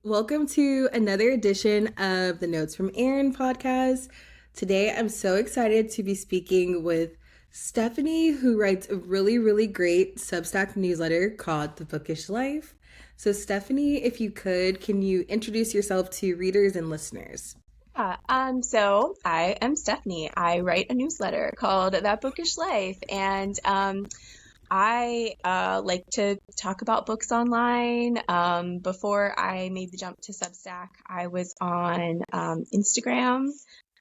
Welcome to another edition of the Notes from Erin podcast. Today, I'm so excited to be speaking with Stephanie, who writes a really great Substack newsletter called The Bookish Life. So, Stephanie, if you could, can you introduce yourself to readers and listeners? So I am Stephanie. I write a newsletter called That Bookish Life, and I like to talk about books online. Before I made the jump to Substack, I was on Instagram,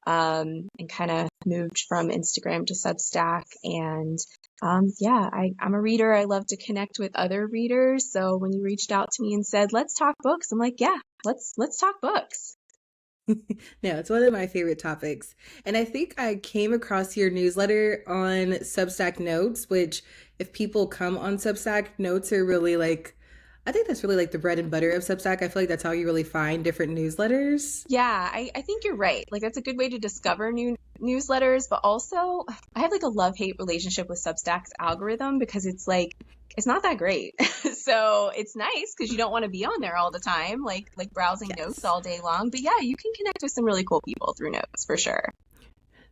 and kind of moved from Instagram to Substack. And I'm a reader. I love to connect with other readers. So when you reached out to me and said, "Let's talk books," I'm like, "Yeah, let's talk books." No, it's one of my favorite topics. And I think I came across your newsletter on Substack Notes, which, if people come on Substack, notes are really like, I think that's really like the bread and butter of Substack. I feel like that's how you really find different newsletters. Yeah, I think you're right. Like that's a good way to discover new newsletters, but also I have like a love-hate relationship with Substack's algorithm because it's like it's not that great. So it's nice because you don't want to be on there all the time, like browsing notes Yes. all day long. But yeah, you can connect with some really cool people through notes for sure.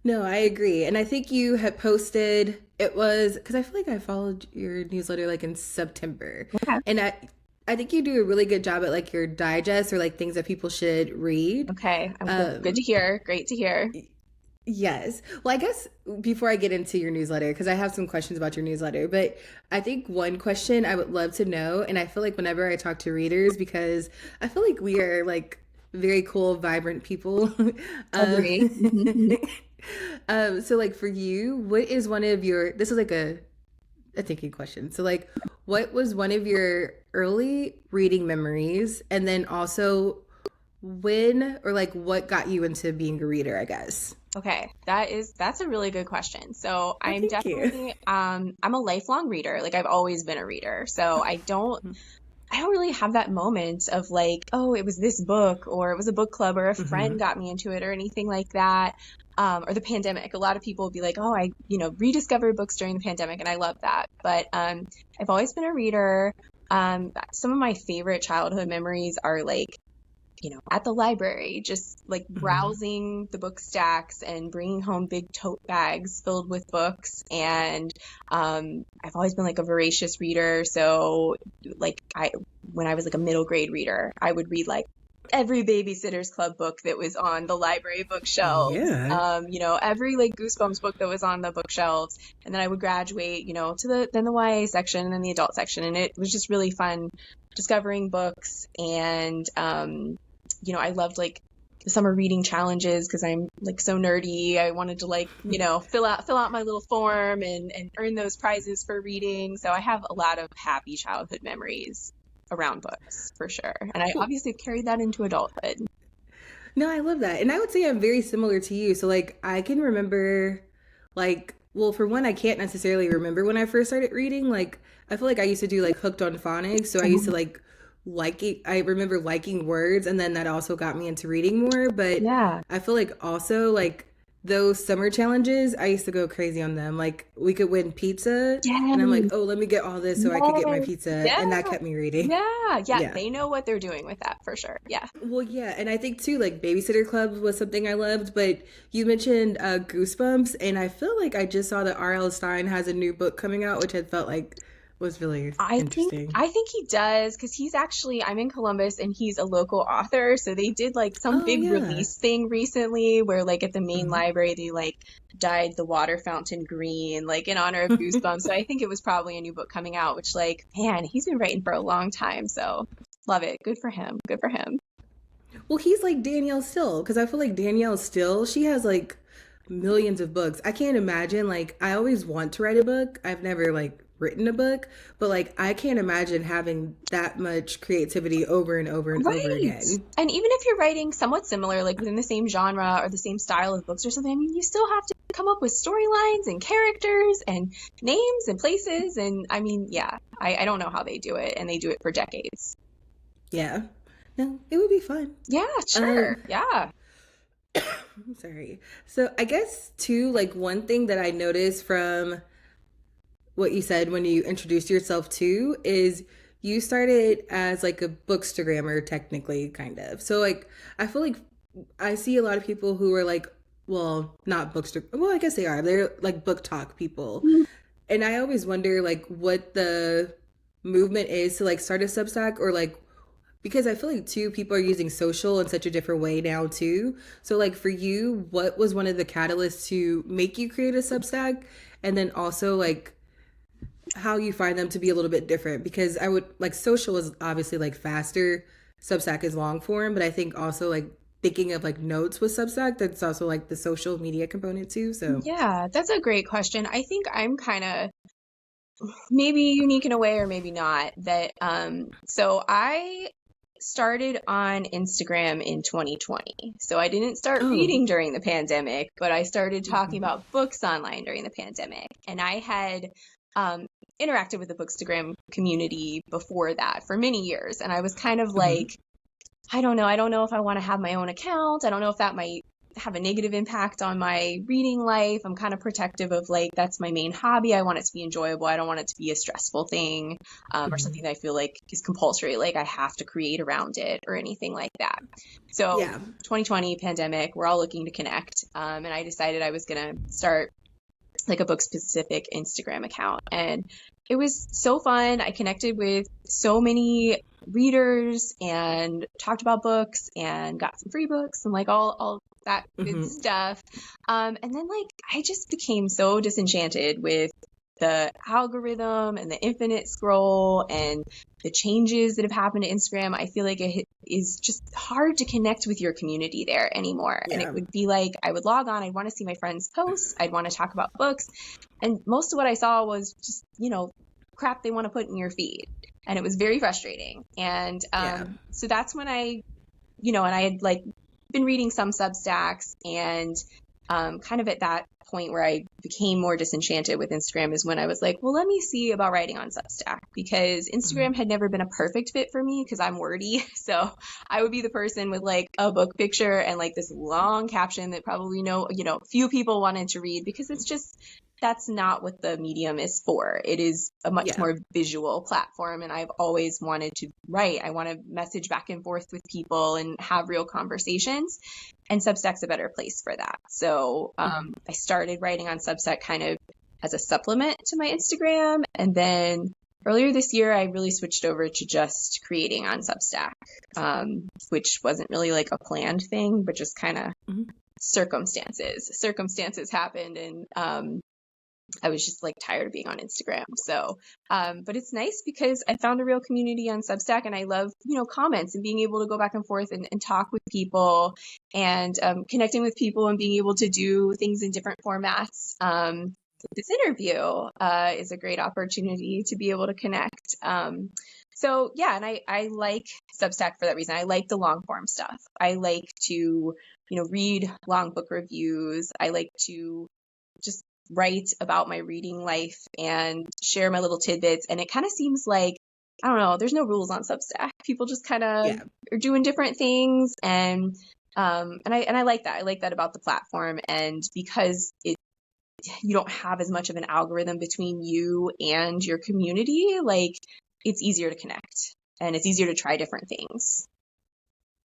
No, I agree. And I think you had posted, it was because I feel like I followed your newsletter like in September. Okay. And I think you do a really good job at like your digest or like things that people should read. Okay. Good to Um, hear. Great to hear. Yes. Well, I guess before I get into your newsletter, because I have some questions about your newsletter, but I think one question I would love to know, and I feel like whenever I talk to readers, because I feel like we are like very cool, vibrant people. um, Agree. so like for you, what is one of your, this is like a thinking question. So like, what was one of your early reading memories? And then also when or like what got you into being a reader, I guess. Okay, that's a really good question. So Oh, I'm thank you. definitely I'm a lifelong reader. Like I've always been a reader. So I don't really have that moment of like, oh, it was this book or it was a book club or a friend Hmm. got me into it or anything like that. Or the pandemic. A lot of people will be like, oh, I rediscovered books during the pandemic and I love that. But I've always been a reader. Some of my favorite childhood memories are like at the library, just like Hmm. browsing the book stacks and bringing home big tote bags filled with books. And I've always been like a voracious reader. So, when I was like a middle grade reader, I would read like every Babysitter's Club book that was on the library bookshelves, Yeah. every like Goosebumps book that was on the bookshelves. And then I would graduate, to the YA section and then the adult section. And it was just really fun discovering books and I loved like the summer reading challenges because I'm like so nerdy. I wanted to like, fill out my little form and earn those prizes for reading. So I have a lot of happy childhood memories around books for sure. And I Well, obviously have carried that into adulthood. no, I love that. And I would say I'm very similar to you. So like I can remember like well, for one, I can't necessarily remember when I first started reading. Like I feel like I used to do like hooked on phonics, so I used to like it. I remember liking words and then that also got me into reading more, but Yeah. I feel like also like those summer challenges, I used to go crazy on them. Like we could win pizza and I'm like, Yes. "Oh, let me get all this so I could get my Yes. pizza." Yeah. And that kept me reading. Yeah. Yeah. They know what they're doing with that for sure. Yeah. Well, yeah, and I think too, like Babysitter Club was something I loved, but you mentioned Goosebumps, and I feel like I just saw that R.L. Stein has a new book coming out, which I felt like was really I think interesting. I think he does because he's actually I'm in Columbus and he's a local author. So they did like some Oh, big yeah. release thing recently where like at the main Mhm. library they like dyed the water fountain green like in honor of Goosebumps. So I think it was probably a new book coming out, which like man, he's been writing for a long time. So love it. Good for him. Good for him. Well, he's like Danielle Still, because I feel like Danielle Still, she has like millions of books. I can't imagine, like, I always want to write a book. I've never like written a book, but like, I can't imagine having that much creativity over and over and over Right. again. And even if you're writing somewhat similar, like within the same genre or the same style of books or something, I mean, you still have to come up with storylines and characters and names and places. And I mean, yeah, I don't know how they do it, and they do it for decades. Yeah. No, it would be fun. Yeah, sure. Um, Yeah. I'm sorry. So I guess too, like one thing that I noticed from what you said when you introduced yourself to is you started as like a bookstagrammer technically, kind of. So like I feel like I see a lot of people who are like, well, not bookstag, well, I guess they are. They're like book talk people. And I always wonder like what the movement is to like start a Substack, or like, because I feel like too people are using social in such a different way now too. So like for you, what was one of the catalysts to make you create a Substack? And then also like how you find them to be a little bit different, because I would like social is obviously like faster, Substack is long form, but I think also like thinking of like notes with Substack, that's also like the social media component too. So Yeah, that's a great question. I think I'm kind of maybe unique in a way or maybe not that so I started on Instagram in 2020. So I didn't start oh, reading during the pandemic, but I started talking mhm. about books online during the pandemic. And I had um interacted with the Bookstagram community before that for many years. And I was kind of Mhm. like, I don't know if I want to have my own account. I don't know if that might have a negative impact on my reading life. I'm kind of protective of like, that's my main hobby. I want it to be enjoyable. I don't want it to be a stressful thing or something Mhm. that I feel like is compulsory, like I have to create around it or anything like that. So Yeah. 2020 pandemic, we're all looking to connect. And I decided I was going to start like a book specific Instagram account. And it was so fun. I connected with so many readers and talked about books and got some free books and like all that good Mhm. stuff. And then like I just became so disenchanted with the algorithm and the infinite scroll and the changes that have happened to Instagram. I feel like it is just hard to connect with your community there anymore. And it Yeah. would be like I would log on, I'd want to see my friends' posts, I'd want to talk about books, and most of what I saw was just, crap they want to put in your feed. And it was very frustrating. And Yeah. so that's when and I had like been reading some Substacks and kind of at that point where I became more disenchanted with Instagram is when I was like, well, let me see about writing on Substack because Instagram Mhm. had never been a perfect fit for me because I'm wordy. So I would be the person with like a book picture and like this long caption that probably few people wanted to read because it's just that's not what the medium is for. It is a much Yeah. more visual platform, and I've always wanted to write. I want to message back and forth with people and have real conversations, and Substack's a better place for that. So Mhm. I started writing on Substack kind of as a supplement to my Instagram, and then earlier this year I really switched over to just creating on Substack, which wasn't really like a planned thing, but just kind of Mhm. circumstances happened, and I was just like tired of being on Instagram. So, but it's nice because I found a real community on Substack and I love, comments and being able to go back and forth and talk with people and connecting with people and being able to do things in different formats. This interview is a great opportunity to be able to connect. So yeah, and I like Substack for that reason. I like the long form stuff. I like to, read long book reviews. I like to just write about my reading life and share my little tidbits. And it kind of seems like, I don't know, there's no rules on Substack. People just kind of Yeah. are doing different things. And I like that. I like that about the platform. And because you don't have as much of an algorithm between you and your community, like it's easier to connect and it's easier to try different things.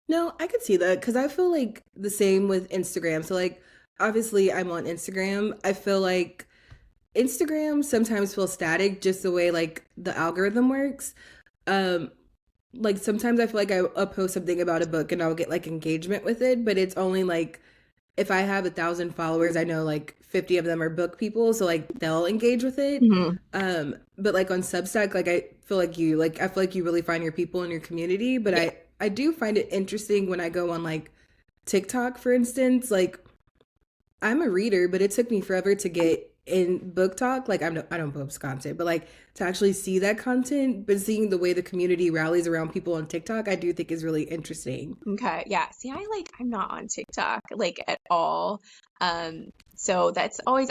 No, I could see that because I feel like the same with Instagram. So like obviously I'm on Instagram. I feel like Instagram sometimes feels static just the way like the algorithm works. Um like sometimes I feel like I'll post something about a book and I'll get like engagement with it, but it's only like if I have 1,000 followers, I know like 50 of them are book people, so like they'll engage with it. Hmm. But like on Substack, like I feel like you really find your people in your community. But Yeah. I do find it interesting when I go on like TikTok, for instance. Like I'm a reader, but it took me forever to get in book talk. Like I don't post content, but like to actually see that content. But seeing the way the community rallies around people on TikTok, I do think is really interesting. Okay. Yeah. See, I'm not on TikTok like at all. So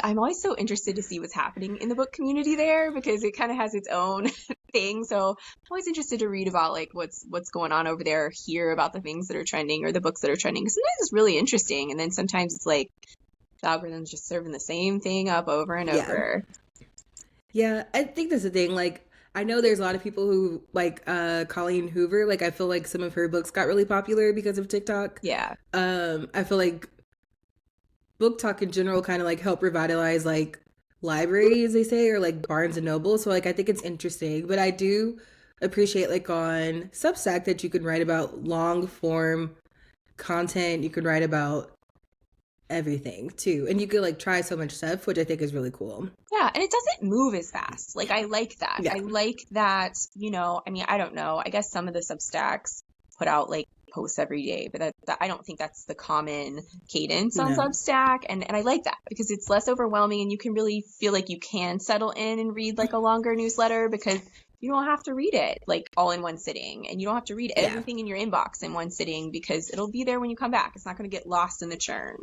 I'm always so interested to see what's happening in the book community there because it kind of has its own thing. So I'm always interested to read about like what's going on over there, hear about the things that are trending or the books that are trending. Sometimes it's really interesting, and then sometimes it's like the algorithm's just serving the same thing up over and Yeah. over. Yeah, I think that's the thing. Like, I know there's a lot of people who like Colleen Hoover. Like I feel like some of her books got really popular because of TikTok. Yeah. I feel like book talk in general kind of like help revitalize like libraries, they say, or like Barnes and Noble. So like I think it's interesting, but I do appreciate like on Substack that you can write about long form content. You can write about everything too, and you could like try so much stuff, which I think is really cool. Yeah, and it doesn't move as fast. Like I like that. Yeah, I like that, I mean, I don't know. I guess some of the Substacks put out like posts every day, but I don't think that's the common cadence on no, Substack. And I like that because it's less overwhelming and you can really feel like you can settle in and read like a longer newsletter because you don't have to read it like all in one sitting and you don't have to read yeah. everything in your inbox in one sitting because it'll be there when you come back. It's not going to get lost in the churn.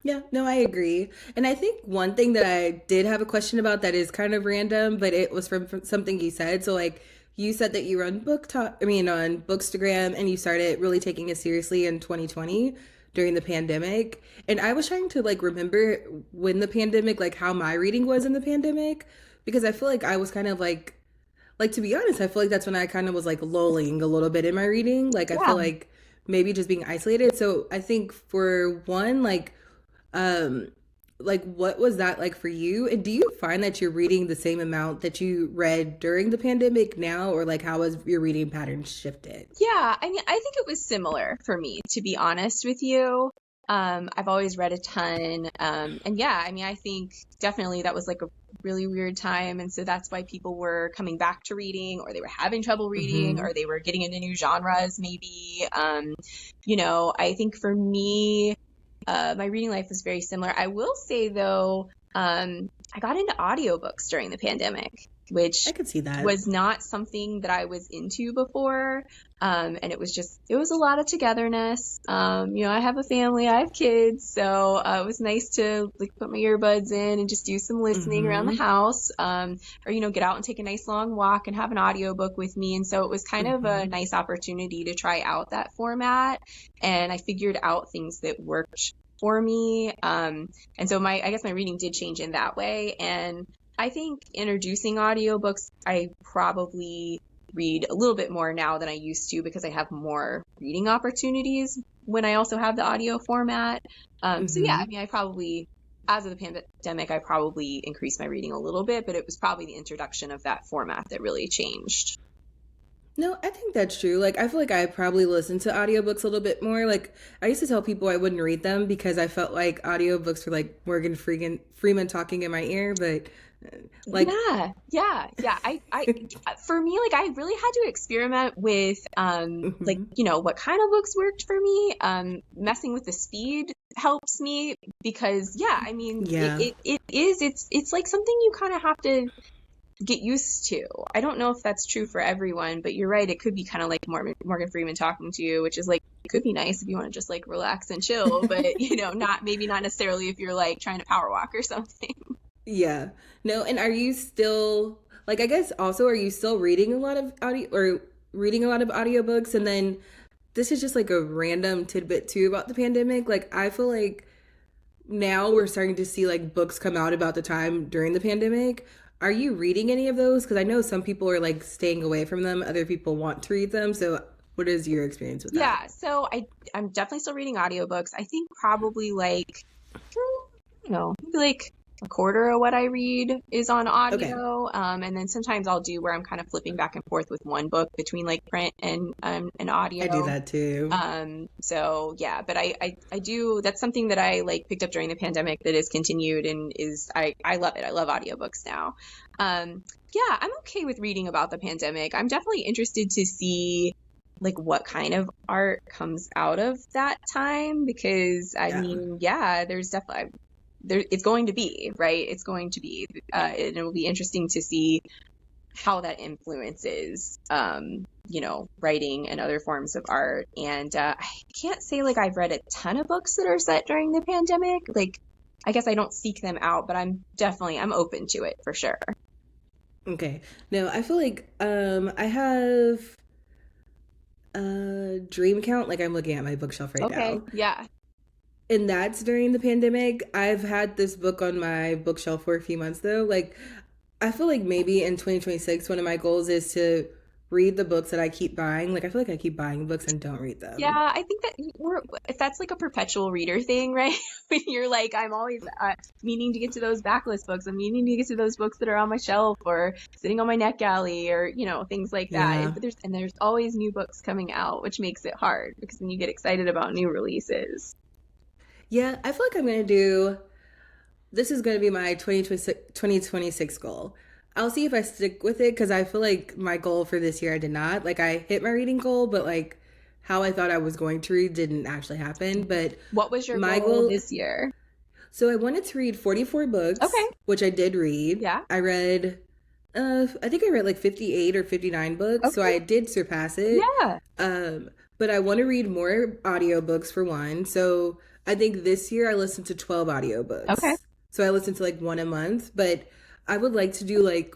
Yeah, no, I agree. And I think one thing that I did have a question about that is kind of random, but it was from something you said. So like you said that you were on book talk, I mean on Bookstagram, and you started really taking it seriously in 2020 during the pandemic. And I was trying to like remember when the pandemic, like how my reading was in the pandemic, because I feel like I was kind of like to be honest, I feel like that's when I kind of was like lulling a little bit in my reading. Like I feel Yeah. like maybe just being isolated. So I think for one, um like what was that like for you, and do you find that you're reading the same amount that you read during the pandemic now, or like how has your reading patterns shifted? Yeah, I mean, I think it was similar for me, to be honest with you. I've always read a ton. And yeah, I mean, I think definitely that was like a really weird time. And so that's why people were coming back to reading, or they were having trouble reading, Mm-hmm. or they were getting into new genres, maybe. I think for me, my reading life was very similar. I will say though, I got into audiobooks during the pandemic, I which could see that. was not something that I was into before. And it was a lot of togetherness. I have a family, I have kids, so it was nice to like put my earbuds in and just do some listening around the Mm-hmm. house, or get out and take a nice long walk and have an audiobook with me. And so it was kind of a Mm-hmm. nice opportunity to try out that format, and I figured out things that worked for me. And so I guess my reading did change in that way. And I think introducing audiobooks, I probably read a little bit more now than I used to because I have more reading opportunities when I also have the audio format. So yeah, I Mm-hmm. mean, as of the pandemic, I probably increased my reading a little bit, but it was probably the introduction of that format that really changed. No, I think that's true. Like, I feel like I probably listen to audiobooks a little bit more. Like, I used to tell people I wouldn't read them because I felt like audiobooks were like Freeman talking in my ear. But, like, Yeah. For me, like I really had to experiment with, mhm. what kind of books worked for me. Messing with the speed helps me because, yeah, I mean, Yeah. it's like something you kind of have to get used to. I don't know if that's true for everyone, but you're right. It could be kind of like Morgan Freeman talking to you, which is like, it could be nice if you want to just like relax and chill, but not necessarily if you're like trying to power walk or something. Yeah. No, and are you still like I guess also are you still reading a lot of audio or reading a lot of audiobooks? And then this is just like a random tidbit too about the pandemic. Like I feel like now we're starting to see like books come out about the time during the pandemic. Are you reading any of those? Because I know some people are like staying away from them, other people want to read them. So what is your experience with that? Yeah, so I'm definitely still reading audiobooks. I think probably like maybe like a quarter of what I read is on Okay. audio. And then sometimes I'll do where I'm kind of flipping back and forth with one book between like print and I do audio. that too. So yeah, but I do, that's something that I like picked up during the pandemic that is continued and I love it. I love audiobooks now. Yeah, I'm okay with reading about the pandemic. I'm definitely interested to see like what kind of art comes out of that time because I Yeah. mean, yeah, there's definitely it's going to be, right? It's going to be, and it will be interesting to see how that influences, writing and other forms of art. And I can't say like I've read a ton of books that are set during the pandemic. Like, I guess I don't seek them out, but I'm open to it for sure. Okay. No, I feel like I have a dream count. Like I'm looking at my bookshelf right Okay, now. yeah. And that's during the pandemic. I've had this book on my bookshelf for a few months though. Like I feel like maybe in 2026, one of my goals is to read the books that I keep buying. Like, I feel like I keep buying books and don't read Yeah, them. I think that if that's like a perpetual reader thing, right? When you're like, I'm always meaning to get to those backlist books. I'm meaning to get to those books that are on my shelf or sitting on my NetGalley or, things like that. Yeah. There's always new books coming out, which makes it hard because then you get excited about new releases. Yeah, I feel like I'm going to do this is going to be my 2026 goal. I'll see if I stick with it because I feel like my goal for this year I did not. Like I hit my reading goal, but like how I thought I was going to read didn't actually happen. But What was your my goal goal, this year? so I wanted to read 44 Okay. books, which I did read. Yeah. I think I read like 58 or 59 books, so Okay. I did surpass it. Yeah. But I want to read more audiobooks for one. So I think this year I listened to 12 Okay. audiobooks. So I listen to like one a month, but I would like to do like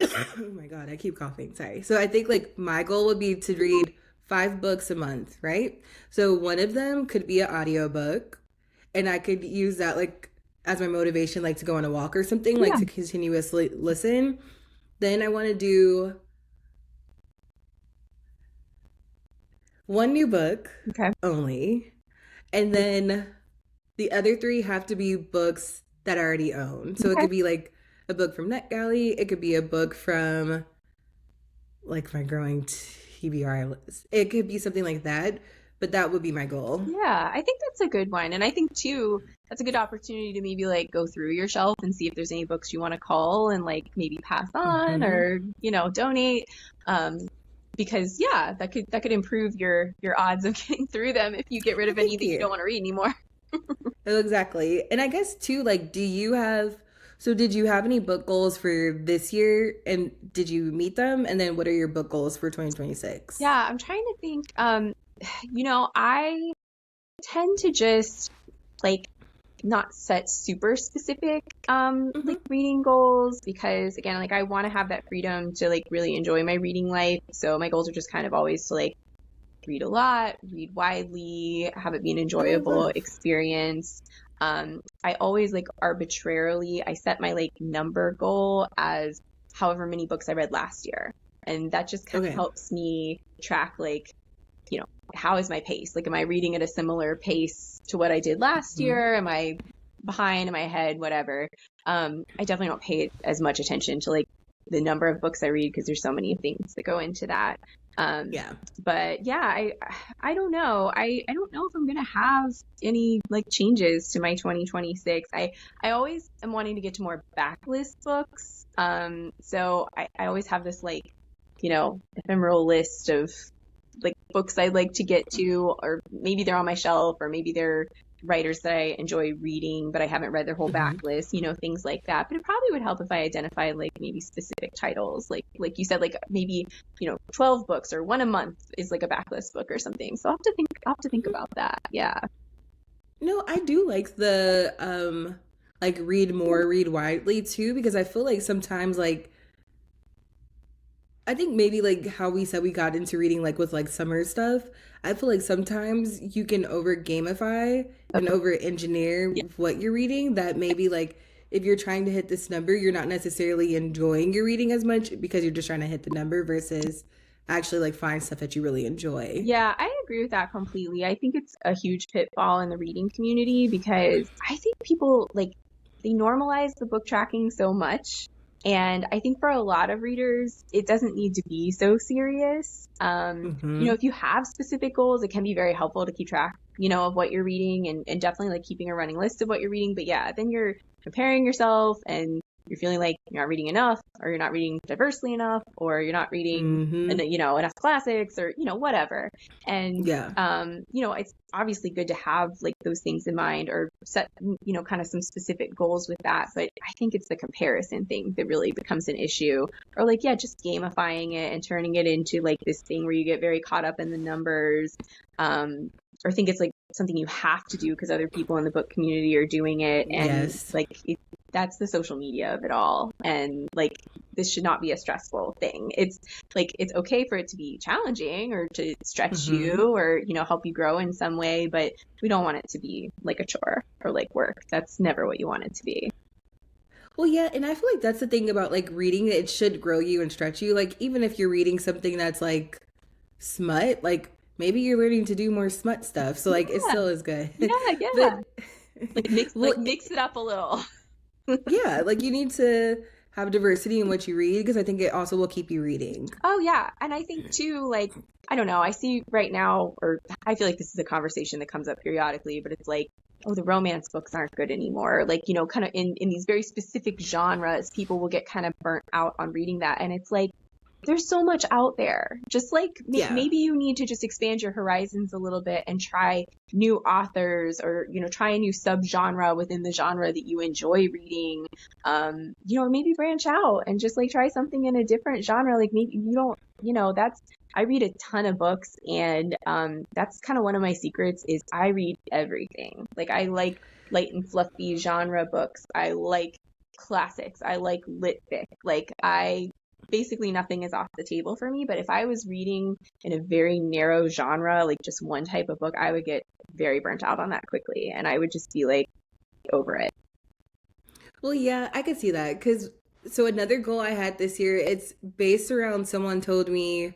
oh my god, I keep coughing. Sorry. So I think like my goal would be to read 5 books a month, right? So one of them could be an audiobook and I could use that like as my motivation like to go on a walk or something, like Yeah. to continuously listen. Then I want to do one new book Okay. only. And then the other 3 have to be books that I already own. So it Okay. could be like a book from NetGalley. It could be a book from like my growing TBR list. It could be something like that. But that would be my goal. Yeah, I think that's a good one. And I think too, that's a good opportunity to maybe like go through your shelf and see if there's any books you want to cull and like maybe pass on Mm-hmm. or, donate. Um, because yeah, that could improve your odds of getting through them if you get rid Well, of any thank that you you. don't want to read anymore. Oh, exactly. And I guess too, like, did you have any book goals for this year and did you meet them? And then what are your book goals for 2026? Yeah, I'm trying to think. I tend to just like not set super specific like Mm-hmm. reading goals because again like I want to have that freedom to like really enjoy my reading life. So my goals are just kind of always to like read a lot, read widely, have it be an Oh, I enjoyable love. experience. I always like arbitrarily I set my like number goal as however many books I read last year. And that just kind of Okay. helps me track like how is my pace? Like, am I reading at a similar pace to what I did last Mm-hmm. year? Am I behind? Am I ahead? Whatever. I definitely don't pay as much attention to like the number of books I read because there's so many things that go into that. Um, Yeah. but yeah, I don't know. I don't know if I'm gonna have any like changes to my 2026. I always am wanting to get to more backlist books. So I always have this like ephemeral list of like books I'd like to get to, or maybe they're on my shelf, or maybe they're writers that I enjoy reading, but I haven't read their whole Mm-hmm. backlist, things like that. But it probably would help if I identified like maybe specific titles, like you said, like maybe 12 books or one a month is like a backlist book or something. So I'll have to think about that. Yeah. No, I do like the like read more, read widely too, because I feel like sometimes like I think maybe like how we said we got into reading like with like summer stuff. I feel like sometimes you can over gamify and over engineer Yeah. what you're reading that maybe like if you're trying to hit this number, you're not necessarily enjoying your reading as much because you're just trying to hit the number versus actually like find stuff that you really enjoy. Yeah, I agree with that completely. I think it's a huge pitfall in the reading community because I think people like they normalize the book tracking so much. And I think for a lot of readers, it doesn't need to be so serious. Mm-hmm. If you have specific goals, it can be very helpful to keep track, of what you're reading and definitely like keeping a running list of what you're reading. But yeah, then you're comparing yourself and you're feeling like you're not reading enough or you're not reading diversely enough or you're not reading Mm-hmm. enough classics or whatever. And Yeah. it's obviously good to have like those things in mind or set kind of some specific goals with that, but I think it's the comparison thing that really becomes an issue, or like yeah, just gamifying it and turning it into like this thing where you get very caught up in the numbers, or think it's like something you have to do because other people in the book community are doing it, and Yes. like that's the social media of it all. And like this should not be a stressful thing. It's like it's okay for it to be challenging or to stretch Mm-hmm. you or help you grow in some way, but we don't want it to be like a chore or like work. That's never what you want it to be. Well, yeah, and I feel like that's the thing about like reading, it should grow you and stretch you. Like even if you're reading something that's like smut, like maybe you're learning to do more smut stuff. So like it Yeah, still is good. yeah, yeah. But Like well, mix it up a little. yeah, like you need to have diversity in what you read because I think it also will keep you reading. Oh yeah, and I think too, like I don't know, I see right now, or I feel like this is a conversation that comes up periodically, but it's like, oh, the romance books aren't good anymore. Like, kind of in these very specific genres, people will get kind of burnt out on reading that, and it's like there's so much out there. Just like Yeah. maybe you need to just expand your horizons a little bit and try new authors, or try a new subgenre within the genre that you enjoy reading. Or maybe branch out and just like try something in a different genre. Like maybe you don't, that's I read a ton of books, and that's kind of one of my secrets is I read everything. Like I like light and fluffy genre books. I like classics. I like lit fic. Like I basically nothing is off the table for me. But if I was reading in a very narrow genre, like just one type of book, I would get very burnt out on that quickly, and I would just be like over it. Well, yeah, I could see that because so another goal I had this year, it's based around someone told me,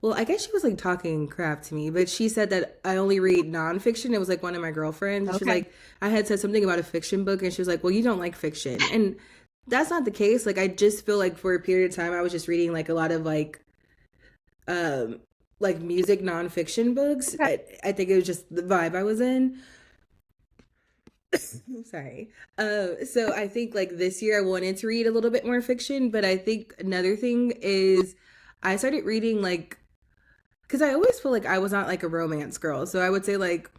well, I guess she was like talking crap to me, but she said that I only read nonfiction. It was like one of my girlfriends. And she's Okay. like, I had said something about a fiction book, and she was like, well, you don't like fiction. And that's not the case. Like, I just feel like for a period of time, I was just reading like a lot of um, like music nonfiction books. Okay. I think it was just the vibe I was in. I'm sorry. So I think like this year I wanted to read a little bit more fiction, but I think another thing is I started reading like because I always feel like I was not like a romance girl. So I would say like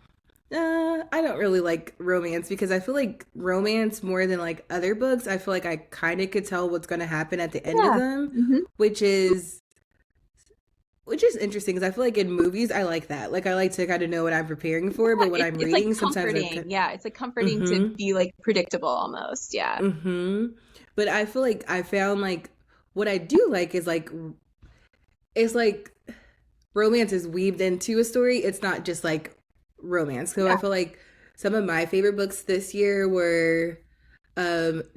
I don't really like romance because I feel like romance more than like other books. I feel like I kind of could tell what's going to happen at the end of Yeah. them, Hmm. which is which is interesting because I feel like in movies I like that. Like I like to kind of know what I'm preparing for, but when I'm It's like reading, sometimes I'm. comforting. Yeah, it's like comforting to Mm-hmm. be like predictable almost. Yeah. Mm-hmm. But I feel like I found like what I do like is like it's like romance is weaved into a story. It's not just like romance. So I Yeah. feel like some of my favorite books this year were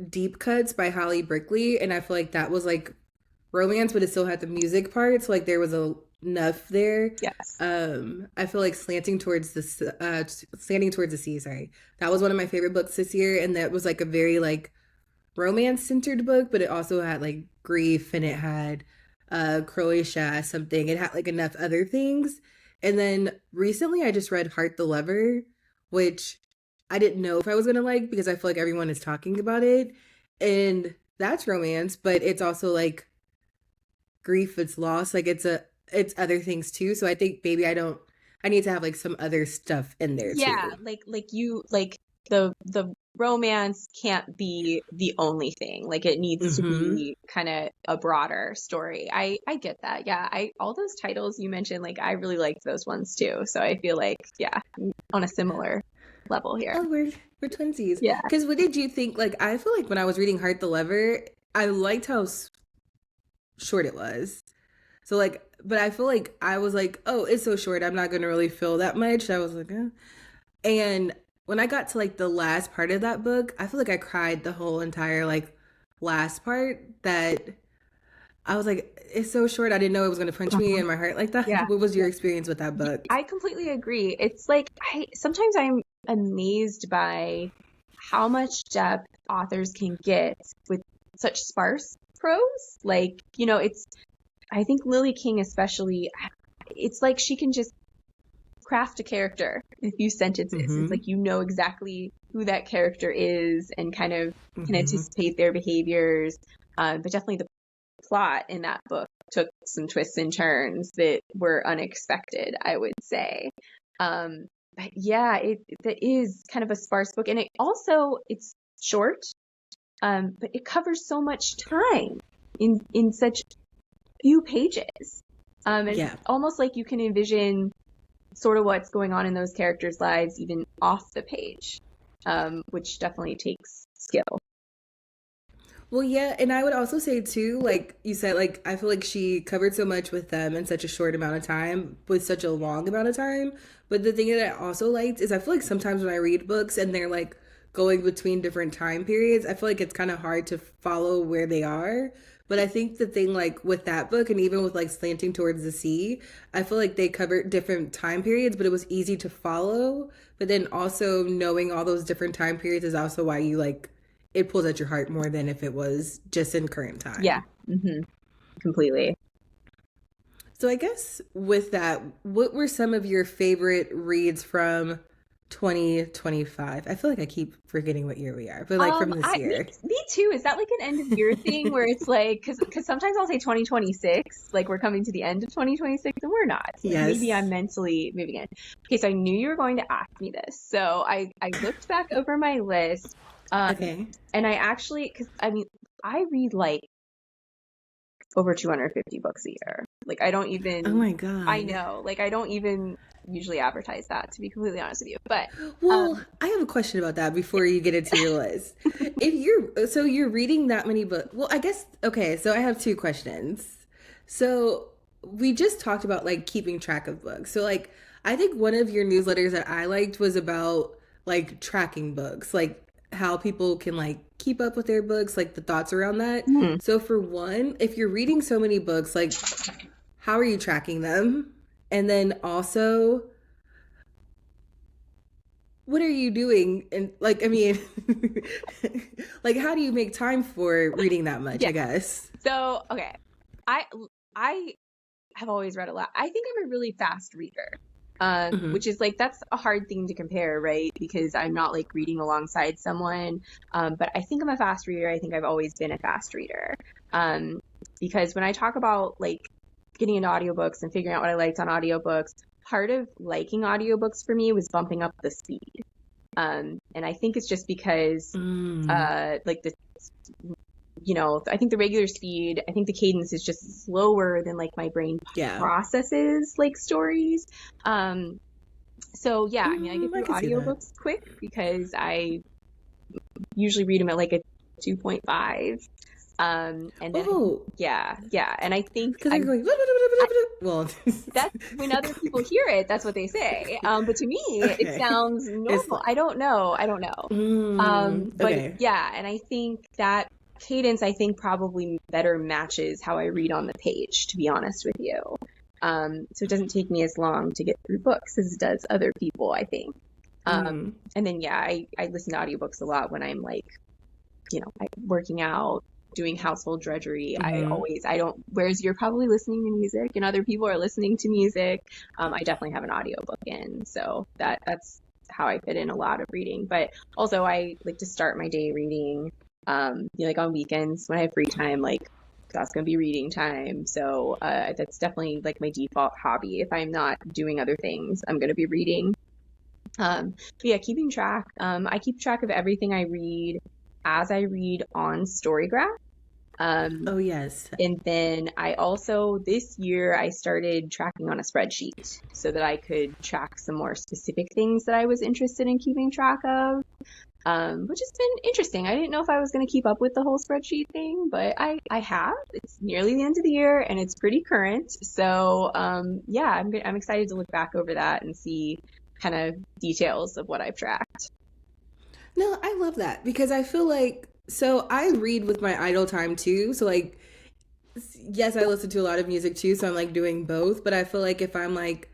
Deep Cuts by Holly Brickley, and I feel like that was like romance, but it still had the music part. So like there was enough there. Yes. I feel like slanting towards the sea. Sorry, that was one of my favorite books this year, and that was like a very like romance centered book, but it also had like grief and it had Croatia something. It had like enough other things. And then recently I just read Heart the Lover, which I didn't know if I was gonna like because I feel like everyone is talking about it. And that's romance, but it's also like grief, it's loss, like it's other things too. So I think maybe I need to have like some other stuff in there Yeah, too. like you like the romance can't be the only thing. Like it needs to Mm-hmm. be kind of a broader story. I get that. Yeah, I all those titles you mentioned, like I really liked those ones too. So I feel like yeah, on a similar level here. Oh, we're twinsies. Yeah. Because what did you think? Like, I feel like when I was reading Heart the Lover, I liked how short it was. So like, but I feel like I was like, oh, it's so short. I'm not gonna really feel that much. I was like, eh. And when I got to like the last part of that book, I feel like I cried the whole entire like last part. That I was like, it's so short. I didn't know it was gonna punch me Uh-huh. in my heart like that. Yeah. What was your experience with that book? I completely agree. It's like I sometimes I'm amazed by how much depth authors can get with such sparse prose. Like, it's I think Lily King especially, it's like she can just craft a character in a few sentences. It's Mm-hmm. like you know exactly who that character is and kind of can Mm-hmm. anticipate their behaviors. But definitely the plot in that book took some twists and turns that were unexpected, I would say. But yeah, that is kind of a sparse book, and it's short, but it covers so much time in such few pages. It's Yeah. almost like you can envision sort of what's going on in those characters' lives even off the page, which definitely takes skill. Well, yeah, and I would also say too, like you said, like I feel like she covered so much with them in such a short amount of time, with such a long amount of time. But the thing that I also liked is I feel like sometimes when I read books and they're like going between different time periods, I feel like it's kind of hard to follow where they are. But I think the thing like with that book and even with like Slanting Towards the Sea, I feel like they covered different time periods, but it was easy to follow. But then also knowing all those different time periods is also why you like it pulls at your heart more than if it was just in current Yeah. time. Completely. So I guess with that, what were some of your favorite reads from 2025? I feel like I keep forgetting what year we are, but like from this I year. me too. Is that like an end of year thing where it's like, because sometimes I'll say 2026, like we're coming to the end of 2026, and we're not. Like maybe I'm Yes. mentally moving in. Okay, so I knew you were going to ask me this, so I looked back over my list, um, Okay. and I actually, because I mean, I read like over 250 books a year. Like I don't Oh even, my I God. know, like I don't even usually advertise that, to be completely honest with you. But Well, um, I have a question about that before you get into your list. If you're so you're reading that many books, well, I guess okay, so I have two questions. So we just talked about like keeping track of books. So like I think one of your newsletters that I liked was about like tracking books, like how people can like keep up with their books, like the thoughts around that. hmm, So for one, if you're reading so many books, like how are you tracking them? And then also what are you doing? And like, I mean, like, how do you make time for reading that much? yeah. I guess. So okay, I I have always read a lot. I think I'm a really fast reader. Hmm. Which is like that's a hard thing to compare, right? Because I'm not like reading alongside someone. But I think I'm a fast reader. I think I've always been a fast reader. Um, because when I talk about like getting into audiobooks and figuring out what I liked on audiobooks, part of liking audiobooks for me was bumping up the speed. And I think it's just because Mm, like the I think the regular speed, I think the cadence is just slower than like my brain yeah. processes like stories. Um, so yeah, I mean, I get I through can see that. audiobooks quick because I usually read them at like a 2.5. And then Oh, yeah, and I think because they're going. I Well, that's when other people hear it, that's what they say. But to me, it okay. sounds It's normal. like, I don't know. But okay. yeah, and I think that cadence, I think probably better matches how I read on the page, to be honest with you. So it doesn't take me as long to get through books as it does other people, I think. Mm, And then yeah, I listen to audiobooks a lot when I'm like, working out, doing household drudgery. mm-hmm. I don't, whereas you're probably listening to music and other people are listening to music, I definitely have an audiobook in. So that's how I fit in a lot of reading. But also I like to start my day reading, like on weekends when I have free time, like that's going to be reading time. So that's definitely like my default hobby. If I'm not doing other things, I'm going to be reading. But yeah, keeping track. I keep track of everything I read as I read on Storygraph. Um, Oh yes. and then I also, this year, I started tracking on a spreadsheet so that I could track some more specific things that I was interested in keeping track of, which has been interesting. I didn't know if I was going to keep up with the whole spreadsheet thing, but I have. It's nearly the end of the year and it's pretty current. So yeah, I'm excited to look back over that and see kind of details of what I've tracked. No, I love that because I feel like so I read with my idle time too. So like yes, I listen to a lot of music too, so I'm like doing both, but I feel like if I'm like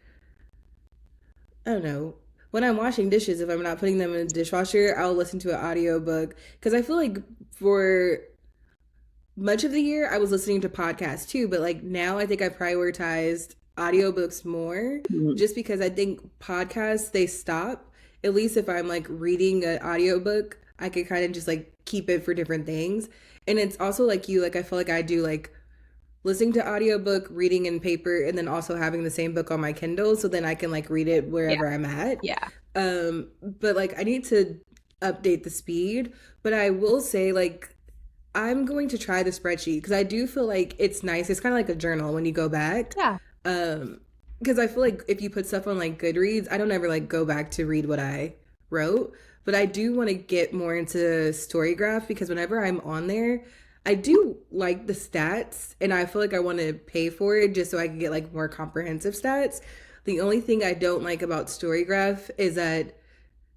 I don't know, when I'm washing dishes, if I'm not putting them in the dishwasher, I'll listen to an audiobook because I feel like for much of the year I was listening to podcasts too, but like now I think I prioritized audiobooks more Mhm. just because I think podcasts they stop. At least if I'm like reading an audiobook, I could kind of just like keep it for different things. And it's also like you, like I feel like I do like listening to audiobook, reading in paper, and then also having the same book on my Kindle so then I can like read it Yeah, wherever I'm at. yeah, But like I need to update the speed, but I will say like I'm going to try the spreadsheet because I do feel like it's nice. It's kind of like a journal when you go back. yeah, Um, because I feel like if you put stuff on like Goodreads, I don't ever like go back to read what I wrote, but I do want to get more into Storygraph because whenever I'm on there, I do like the stats and I feel like I want to pay for it just so I can get like more comprehensive stats. The only thing I don't like about Storygraph is that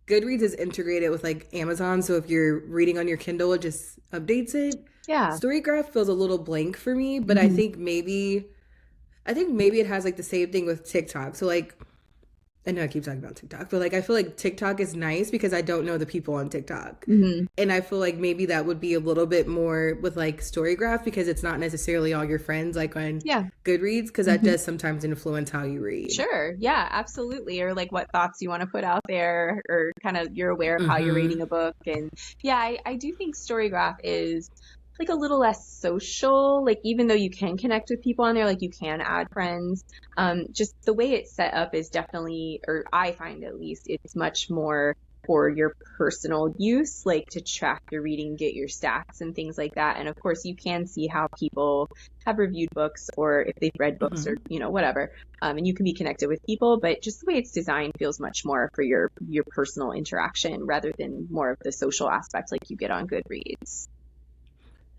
Goodreads is integrated with like Amazon, so if you're reading on your Kindle, it just updates it. Yeah. Storygraph feels a little blank for me, but Hmm. I think maybe it has like the same thing with TikTok. So like I know I keep talking about TikTok, but like I feel like TikTok is nice because I don't know the people on TikTok. Hmm. And I feel like maybe that would be a little bit more with like Storygraph because it's not necessarily all your friends like on Yeah. Goodreads because that Hmm. does sometimes influence how you read. Sure. Yeah, absolutely. Or like what thoughts you want to put out there, or kind of you're aware of how you're Mm-hmm. reading a book. And yeah, I do think Storygraph is like a little less social. Like even though you can connect with people on there, like you can add friends, just the way it's set up is definitely, or I find at least, it's much more for your personal use, like to track your reading, get your stats and things like that. And of course, you can see how people have reviewed books or if they've read books or, Mm-hmm. whatever. And you can be connected with people, but just the way it's designed feels much more for your personal interaction rather than more of the social aspect like you get on Goodreads.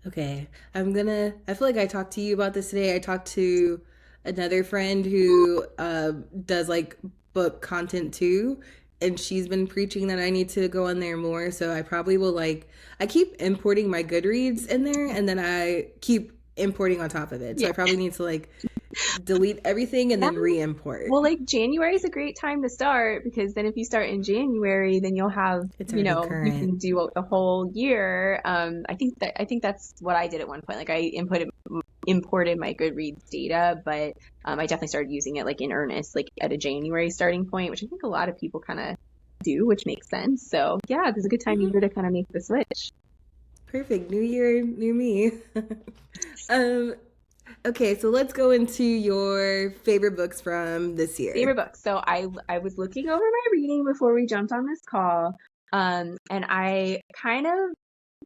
Okay. I feel like I talked to you about this today. I talked to another friend who does like book content too. And she's been preaching that I need to go on there more. So I probably will like, I keep importing my Goodreads in there and then I keep importing on top of it. So Yeah. I probably need to like delete everything and Yeah. then re import. Well, like January is a great time to start because then if you start in January, then you'll have, It's already you current. can do the whole year. I think that's what I did at one point. Like I imported my Goodreads data, but I definitely started using it like in earnest, like at a January starting point, which I think a lot of people kind of do, which makes sense. So yeah, this is a good time of year to kind of make the switch. Perfect. New year, new me. um, okay, so let's go into your favorite books from this year. Favorite book. So I was looking over my reading before we jumped on this call. And I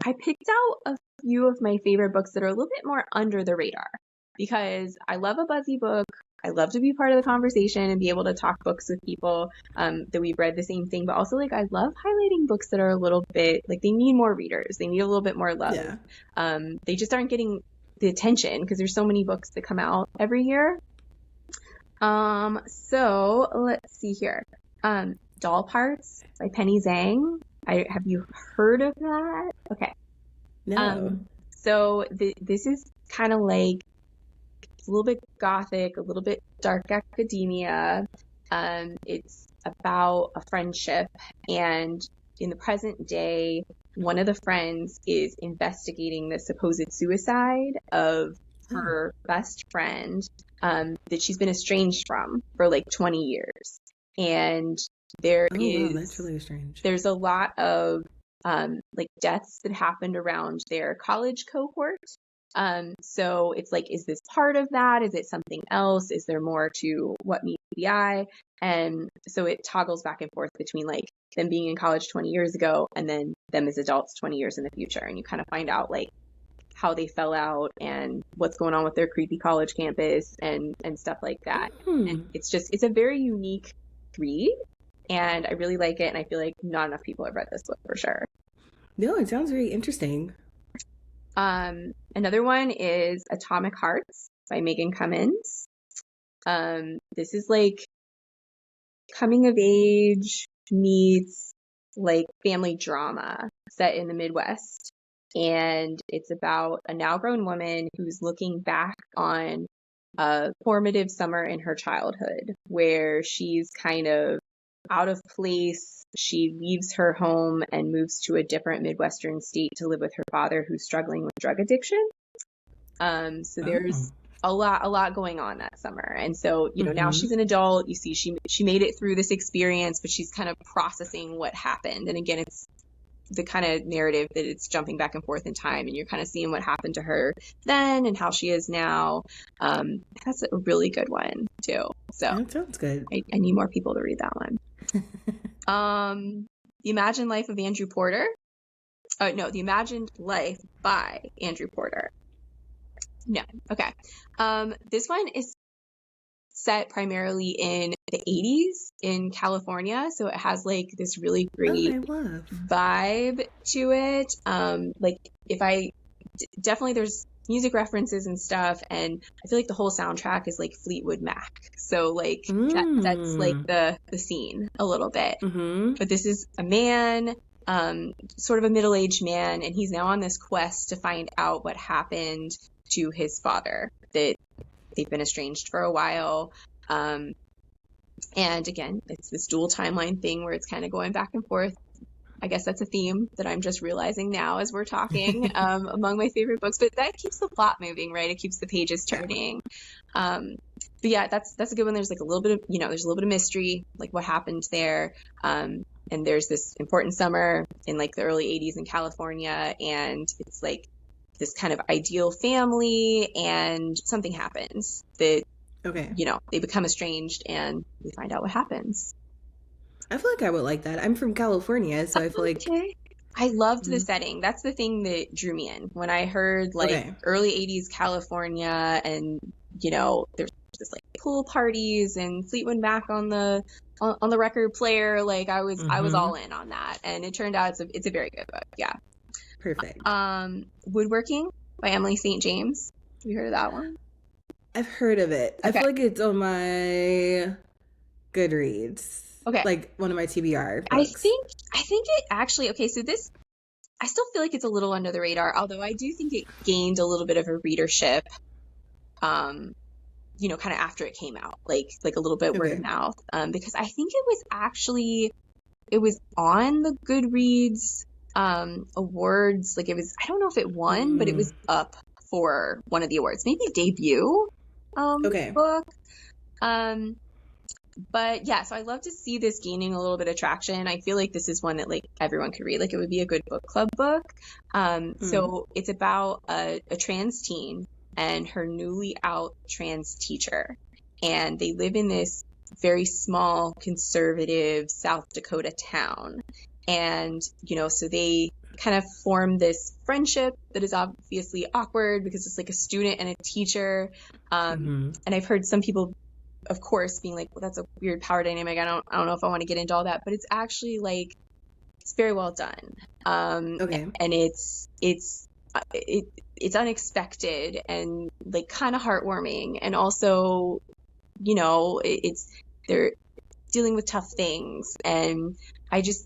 picked out a few of my favorite books that are a little bit more under the radar because I love a buzzy book. I love to be part of the conversation and be able to talk books with people that we've read the same thing, but also like I love highlighting books that are a little bit like they need more readers. They need a little bit more love. Yeah. They just aren't getting the attention because there's so many books that come out every year. So let's see here. Doll Parts by Penny Zhang. Have you heard of that? Okay. No. Um, so this is kind of like a little bit gothic, a little bit dark academia. It's about a friendship, and in the present day, one of the friends is investigating the supposed suicide of Oh. her best friend that she's been estranged from for like 20 years. And there Oh wow, that's is really strange. there's a lot of like deaths that happened around their college cohort. So it's like, is this part of that? Is it something else? Is there more to what meets the eye? And so it toggles back and forth between like them being in college 20 years ago and then them as adults 20 years in the future. And you kind of find out like how they fell out and what's going on with their creepy college campus and stuff like that. And Hmm. it's a very unique read and I really like it. And I feel like not enough people have read this book for sure. No, it sounds very interesting. Another one is Atomic Hearts by Megan Cummins. This is like coming of age meets like family drama set in the Midwest. And it's about a now grown woman who's looking back on a formative summer in her childhood where she's kind of out of place. She leaves her home and moves to a different Midwestern state to live with her father who's struggling with drug addiction. So Oh. there's a lot going on that summer. And so, now Mm-hmm. she's an adult. You see, she made it through this experience, but she's kind of processing what happened. And again, it's the kind of narrative that it's jumping back and forth in time and you're kind of seeing what happened to her then and how she is now. That's a really good one too. So That sounds good. I need more people to read that one. The Imagined Life of Andrew Porter. Oh, no, The Imagined Life by Andrew Porter. No. Okay. This one is set primarily in the 80s in California. So it has like this really Oh, great I love. vibe to it. Like if I definitely there's music references and stuff, and I feel like the whole soundtrack is like Fleetwood Mac. So like that's like Mm. the scene a little bit. Mm-hmm. But this is a man, sort of a middle-aged man, and he's now on this quest to find out what happened to his father, that they've been estranged for a while. And again, it's this dual timeline thing where it's kind of going back and forth. I guess that's a theme that I'm just realizing now as we're talking, among my favorite books. But that keeps the plot moving, right? It keeps the pages Yeah. turning. But yeah, that's a good one. There's like a little bit of, there's a little bit of mystery, like what happened there. And there's this important summer in like the early 80s in California, and it's like this kind of ideal family, and something happens that, Okay. they become estranged, and we find out what happens. I feel like I would like that. I'm from California, so I feel like. Okay. I loved the Mm, setting. That's the thing that drew me in. When I heard like okay. early 80s California, and there's just like pool parties and Fleetwood Mac on the record player, like I was Mm-hmm. all in on that. And it turned out it's a very good book. Yeah. Perfect. Woodworking by Emily St. James. Have you heard of that one? I've heard of it. I Okay. feel like it's on my Goodreads, Okay. like one of my TBR I books. think I think it actually, okay, so this, I still feel like it's a little under the radar, although I do think it gained a little bit of a readership, um, kind of after it came out, like a little bit word of Okay. mouth, because I think it was on the Goodreads awards, like it was, I don't know if it won, but it Mm, was up for one of the awards, maybe debut okay. book. Um, But yeah, so I love to see this gaining a little bit of traction. I feel like this is one that like everyone could read. Like it would be a good book club book. Mm, So it's about a trans teen and her newly out trans teacher. And they live in this very small, conservative South Dakota town. And, so they kind of form this friendship that is obviously awkward because it's like a student and a teacher. mm-hmm. And I've heard some people, of course, being like, well, that's a weird power dynamic. I don't know if I want to get into all that, but it's actually like it's very well done. Okay. And it's unexpected and like kind of heartwarming, and also, it's they're dealing with tough things, and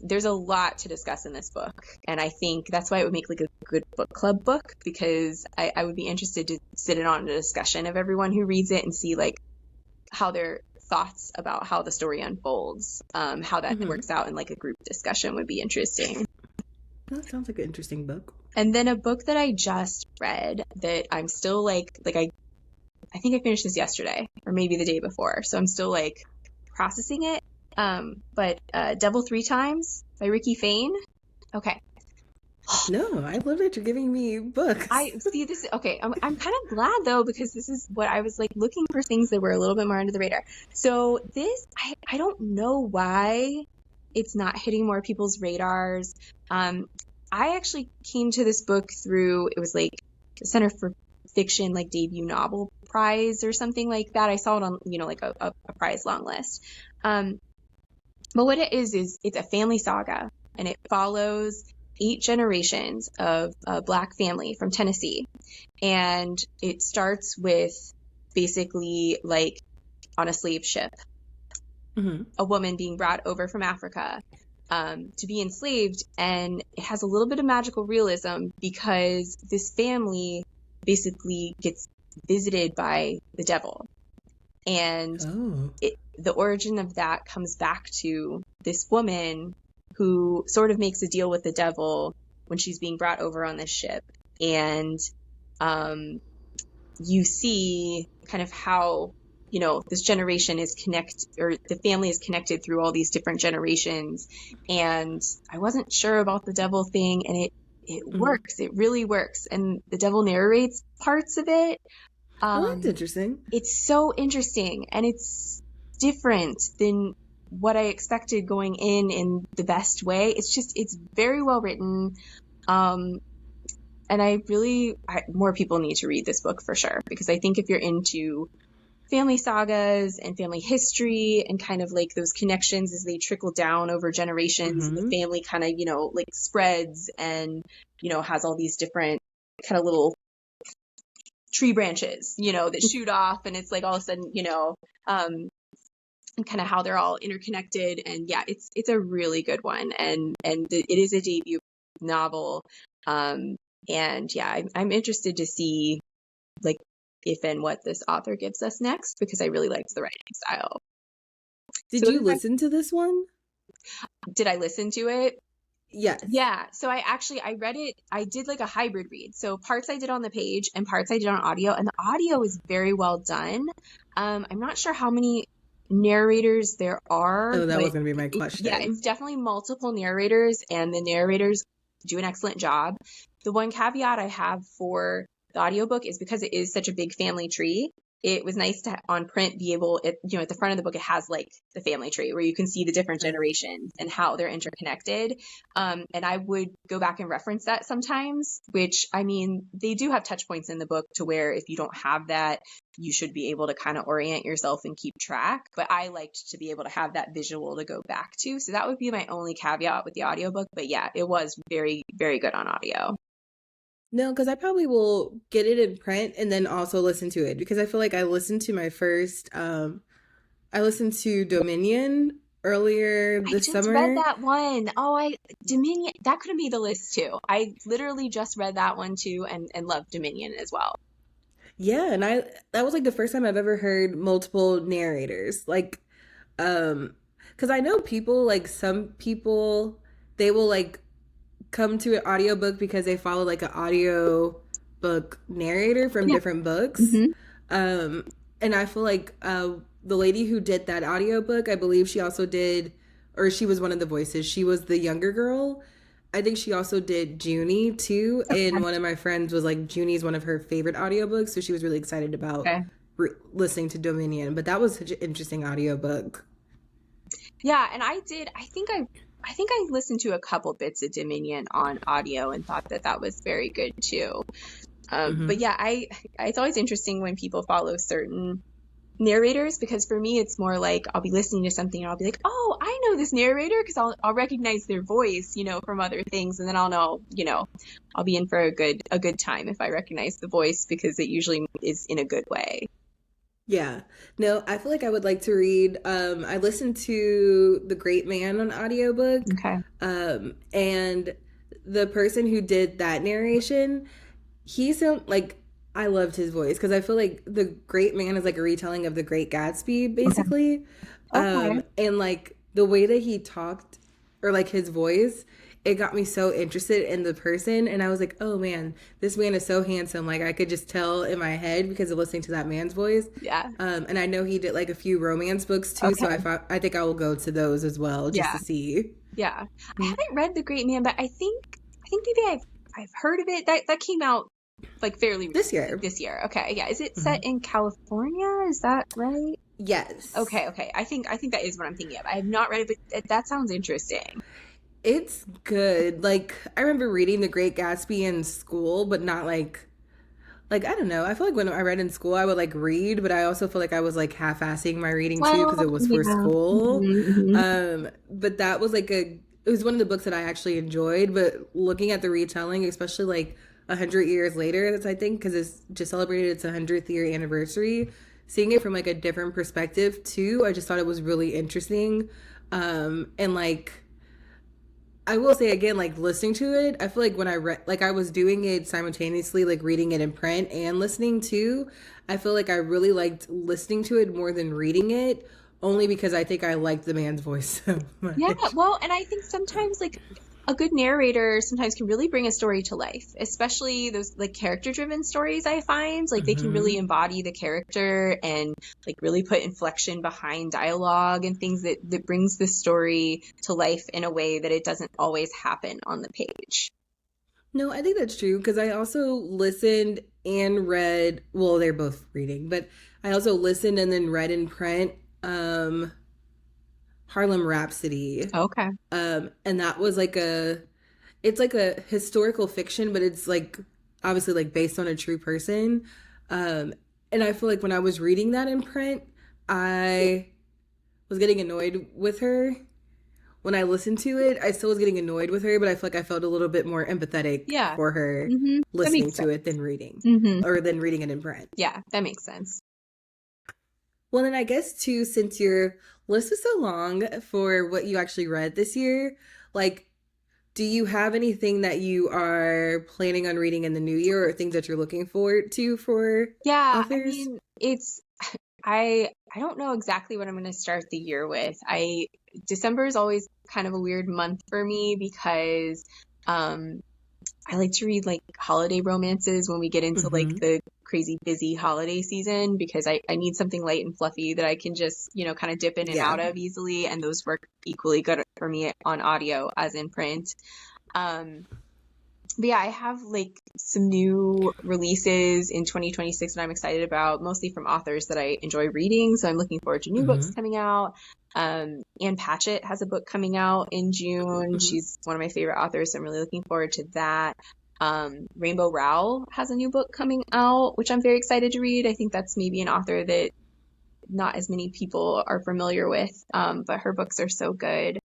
there's a lot to discuss in this book, and I think that's why it would make like a good book club book, because I would be interested to sit in on a discussion of everyone who reads it and see like how their thoughts about how the story unfolds, how that Mm-hmm. works out in like a group discussion would be interesting. That sounds like an interesting book. And then a book that I just read that I'm still like I think I finished this yesterday or maybe the day before, so I'm still like processing it. But Devil Three Times by Ricky Fain. Okay. No, I love that you're giving me books. I see this. Okay, I'm kind of glad though, because this is what I was like looking for, things that were a little bit more under the radar. So this, I don't know why it's not hitting more people's radars. I actually came to this book through, it was like the Center for Fiction, like debut novel prize or something like that. I saw it on, like a prize long list. Um, but what it is it's a family saga, and it follows 8 generations of a Black family from Tennessee. And it starts with basically like on a slave ship, Mm-hmm. a woman being brought over from Africa, to be enslaved. And it has a little bit of magical realism because this family basically gets visited by the devil. And Oh. the origin of that comes back to this woman who sort of makes a deal with the devil when she's being brought over on this ship. And you see kind of how, this generation is or the family is connected through all these different generations. And I wasn't sure about the devil thing, and it Mm-hmm. works. It really works. And the devil narrates parts of it. Oh, that's Um, interesting. it's so interesting, and it's different than what I expected going in the best way. It's very well written. Um, and more people need to read this book for sure, because I think if you're into family sagas and family history and kind of like those connections as they trickle down over generations, and the Mm-hmm. family kind of, like spreads and, has all these different kind of little tree branches, that shoot off, and it's like all of a sudden, um, and kind of how they're all interconnected. And yeah, it's a really good one, and it is a debut novel. Um, and yeah, I'm interested to see like if and what this author gives us next, because I really liked the writing style. Did So you listen to this one? did I listen to it? Yes. Yeah, so I read it, I did like a hybrid read. So parts I did on the page and parts I did on audio, and the audio is very well done. I'm not sure how many narrators there are, Oh, that but was going to be my yeah, question. it's definitely multiple narrators, and the narrators do an excellent job. The one caveat I have for the audiobook is because it is such a big family tree. It was nice to on print be able, at the front of the book, it has like the family tree where you can see the different generations and how they're interconnected. And I would go back and reference that sometimes, which I mean, they do have touch points in the book to where if you don't have that, you should be able to kind of orient yourself and keep track. But I liked to be able to have that visual to go back to. So that would be my only caveat with the audiobook. But yeah, it was very, very good on audio. No, because I probably will get it in print and then also listen to it because I feel like I listened to my first, I listened to Dominion earlier I this just read summer. that one. Oh, Dominion, that could have made the list too. I literally just read that one too, and loved Dominion as well. Yeah, and that was like the first time I've ever heard multiple narrators. Like, because I know people, like some people, they will like come to an audiobook because they follow like an audio book narrator from Yeah. different books. Hmm. Um, and I feel like the lady who did that audiobook, I believe she also did, or she was one of the voices. She was the younger girl. I think she also did Junie too. And one of my friends was like, Junie's one of her favorite audiobooks. So she was really excited about Okay. listening to Dominion. But that was such an interesting audiobook. Yeah, and I think I listened to a couple bits of Dominion on audio and thought that that was very good too. But Hmm. yeah, it's always interesting when people follow certain narrators, because for me it's more like I'll be listening to something and I'll be like, oh, I know this narrator, because I'll recognize their voice, from other things, and then I'll know, I'll be in for a good time if I recognize the voice, because it usually is in a good way. Yeah. No, I feel like I would like to read. I listened to The Great Man on audiobook. Okay. And the person who did that narration, he sound like I loved his voice because I feel like The Great Man is like a retelling of The Great Gatsby, Okay. basically. Okay. And like the way that he talked or like his voice, it got me so interested in the person. And I was like, oh man, this man is so handsome. Like I could just tell in my head because of listening to that man's voice. Yeah. And I know he did like a few romance books too. So Okay. I think I will go to those as well just Yeah. to see. Yeah. I haven't read The Great Man, but I think maybe I've heard of it. That came out like fairly This recently year. this year. Okay. Yeah. Is it Hmm. set in California? Is that right? Yes. Okay. Okay. I think that is what I'm thinking of. I have not read it, but that sounds interesting. It's good. Like I remember reading The Great Gatsby in school, but not like I don't know. I feel like when I read in school, I would like read, but I also feel like I was like half-assing my reading too because Well, it was for yeah. school. Hmm. But that was like it was one of the books that I actually enjoyed. But looking at the retelling, especially like 100 years later, that's I think because it's just celebrated its 100th year anniversary. Seeing it from like a different perspective too, I just thought it was really interesting. And like I will say again, like listening to it, I feel like when I read, like I was doing it simultaneously, like reading it in print and listening too. I feel like I really liked listening to it more than reading it, only because I think I liked the man's voice so Yeah, much. well, and I think sometimes like a good narrator sometimes can really bring a story to life, especially those like character-driven stories. I find like they can really Hmm. embody the character and like really put inflection behind dialogue and things that brings the story to life in a way that it doesn't always happen on the page. No, I think that's true because I also listened and read. Well, they're both reading, but I also listened and then read in print. Harlem Rhapsody. Okay. And that was like it's like a historical fiction, but it's like obviously like based on a true person. Um, and I feel like when I was reading that in print, I was getting annoyed with her when I listened to it, I still was getting annoyed with her, but I feel like I felt a little bit more empathetic Yeah. for her That listening makes to sense. it than reading, hmm or than reading it in print. Yeah, that makes sense. Well, then I guess too, since your list was so long for what you actually read this year, like, do you have anything that you are planning on reading in the new year, or things that you're looking forward to for Yeah, I authors? mean, it's I don't know exactly what I'm going to start the year with. I December is always kind of a weird month for me because um I like to read like holiday romances when we get into like Mm-hmm. the crazy busy holiday season because I need something light and fluffy that I can just, kind of dip in and Yeah. out of easily, and those work equally good for me on audio as in print. Um but yeah, I have like some new releases in 2026 that I'm excited about, mostly from authors that I enjoy reading. So I'm looking forward to new books Mm-hmm. coming out. Anne Patchett has a book coming out in June. Mm-hmm. She's one of my favorite authors, so I'm really looking forward to that. Rainbow Rowell has a new book coming out, which I'm very excited to read. I think that's maybe an author that not as many people are familiar with, but her books are so good.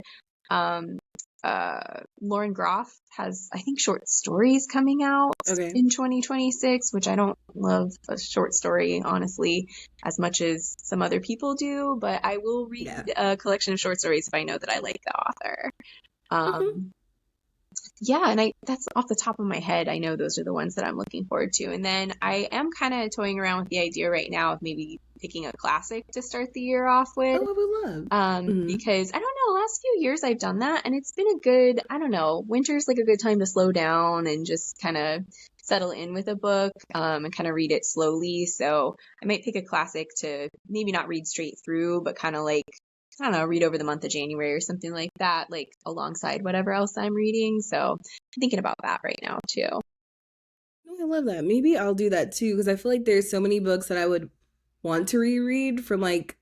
Um, Lauren Groff has, I think, short stories coming out Okay. in 2026, which I don't love a short story, honestly, as much as some other people do, but I will Yeah. read a collection of short stories if I know that I like the author. Mm-hmm. Um, yeah, and that's off the top of my head. I know those are the ones that I'm looking forward to. And then I am kind of toying around with the idea right now of maybe picking a classic to start the year off with. Oh, I would love. Mm-hmm. Because I don't know, the last few years I've done that and it's been a good, I don't know, winter's like a good time to slow down and just kind of settle in with a book, and kind of read it slowly. So I might pick a classic to maybe not read straight through, but kind of like, I don't know, read over the month of January or something like that, like alongside whatever else I'm reading. So I'm thinking about that right now too. Oh, I love that. Maybe I'll do that too, because I feel like there's so many books that I would want to reread from like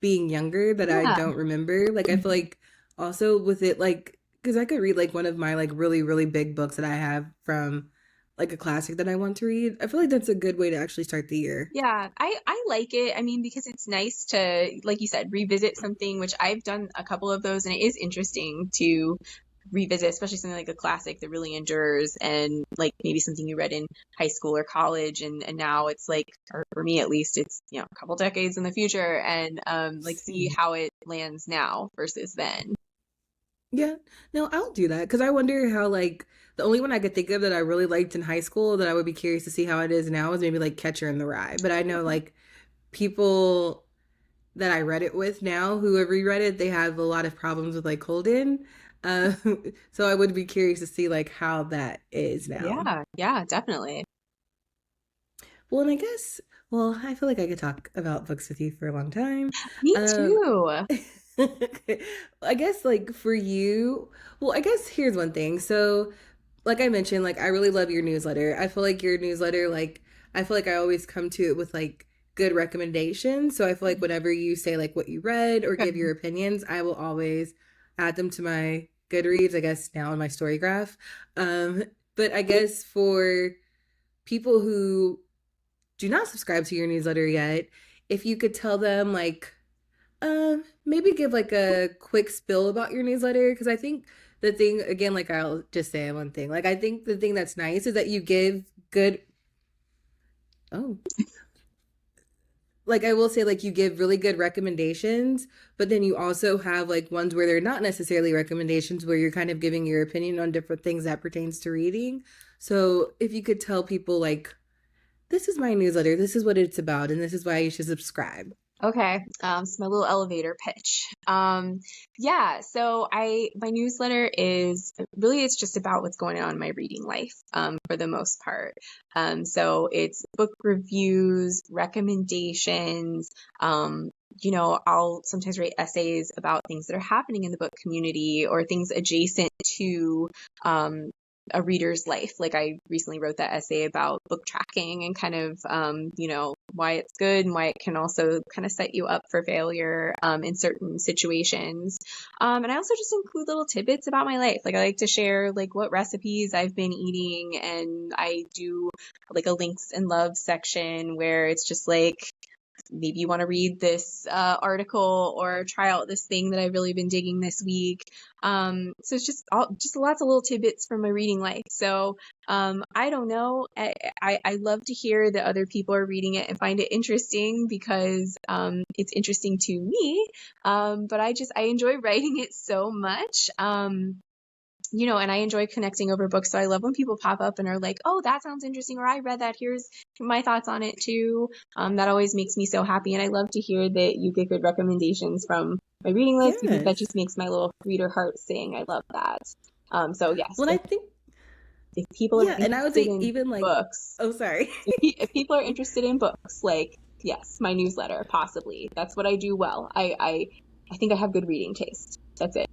being younger that I Yeah. don't remember. Like I feel like also with it, like, because I could read like one of my like really really big books that I have from like a classic that I want to read. I feel like that's a good way to actually start the year. Yeah, I like it. I mean, because it's nice to, like you said, revisit something, which I've done a couple of those, and it is interesting to revisit, especially something like a classic that really endures and like maybe something you read in high school or college, and now it's like, or for me at least, it's, a couple decades in the future, and like see Same. how it lands now versus then. Yeah, no, I'll do that because I wonder how like the only one I could think of that I really liked in high school that I would be curious to see how it is now is maybe like Catcher in the Rye. But I know like people that I read it with now who have reread it, they have a lot of problems with like Holden. Uh, so I would be curious to see like how that is now. Yeah, yeah, definitely. Well, and I guess, well, I feel like I could talk about books with you for a long time. Me Um, too. I guess like for you, well, I guess here's one thing. So, like I mentioned, like I really love your newsletter. I feel like your newsletter, like I feel like I always come to it with like good recommendations. So I feel like whenever you say like what you read or give your opinions, I will always add them to my Goodreads, I guess now in my story graph. Um, but I guess for people who do not subscribe to your newsletter yet, if you could tell them like maybe give like a quick spill about your newsletter because I think the thing again, like I'll just say one thing. Like I think the thing that's nice is that you give good oh like I will say like you give really good recommendations, but then you also have like ones where they're not necessarily recommendations where you're kind of giving your opinion on different things that pertains to reading. So if you could tell people like this is my newsletter, this is what it's about, and this is why you should subscribe. Okay, so my little elevator pitch. Yeah, so my newsletter is really, it's just about what's going on in my reading life, for the most part. So it's book reviews, recommendations. I'll sometimes write essays about things that are happening in the book community or things adjacent to um, a reader's life. Like I recently wrote that essay about book tracking and kind of, why it's good and why it can also kind of set you up for failure, in certain situations. And I also just include little tidbits about my life. Like I like to share like what recipes I've been eating, and I do like a links and love section where it's just like maybe you want to read this article or try out this thing that I've really been digging this week. So it's just lots of little tidbits from my reading life. So I don't know. I love to hear that other people are reading it and find it interesting because it's interesting to me. But I enjoy writing it so much. And I enjoy connecting over books. So I love when people pop up and are like, oh, that sounds interesting, or I read that. Here's my thoughts on it too. That always makes me so happy. And I love to hear that you get good recommendations from my reading list because that just makes my little reader heart sing. I love that. So yes. Well, I think if people are and I would say in even like books. Oh, sorry. if people are interested in books, like, yes, my newsletter, possibly. That's what I do well. I think I have good reading taste. That's it.